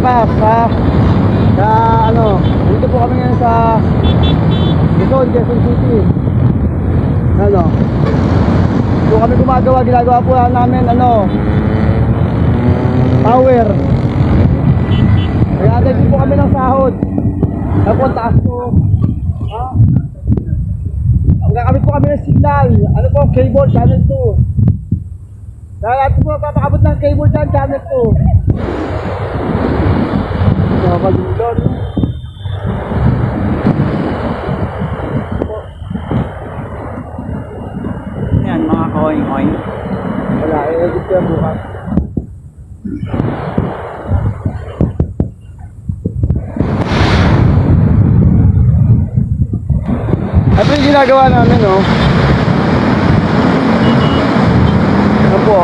malakas sa ano, dito po kami ngayon sa Quezon City. Ano? So kami ginagawa po namin ano, power. Kaya din po kami ng sahod. Ano po, taas po. Magkakamit po kami ng signal. Ano po, cable, channel 2. Kaya natin po papakabot ng cable dyan, channel 2. Nakakalulon. Yan, mga koing-koing. Wala, i-edit ko yan bukas. Ito yung ginagawa namin, no? Ano po?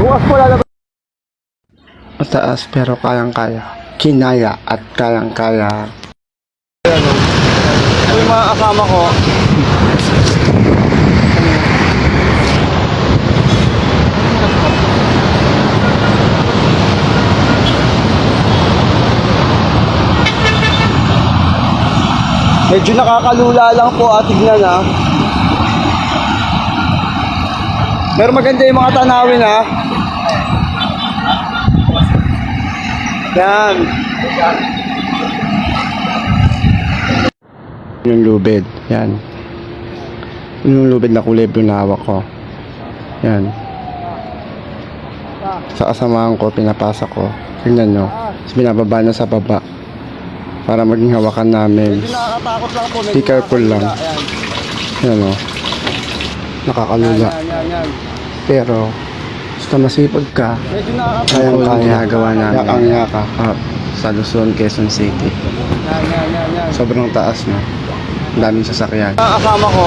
Bukas po lalabas. Mataas pero kayang-kaya. Kinaya at kayang-kaya. Ito yung mga kasama ko. Medyo nakakalula lang po at tignan ha. Pero maganda yung mga tanawin ha. Yan. Yung lubid. Yan. Yung lubid na kulay blue na hawak ko. Yan. Sa kasamahan ko, pinapasa ko. Tingnan nyo. Tapos binababa na sa baba. Para maging hawakan namin. Medyo nakakatakot lang po. Be careful lang. Yan o. Nakakalula. Yan. Pero, basta masipag ka, Medyo nakakatakot. kayang ginagawa namin. Yakang-yaka. Sa Luzon, Quezon City. Yan. Sobrang taas na. Ang daming sasakyan. Kasama ko.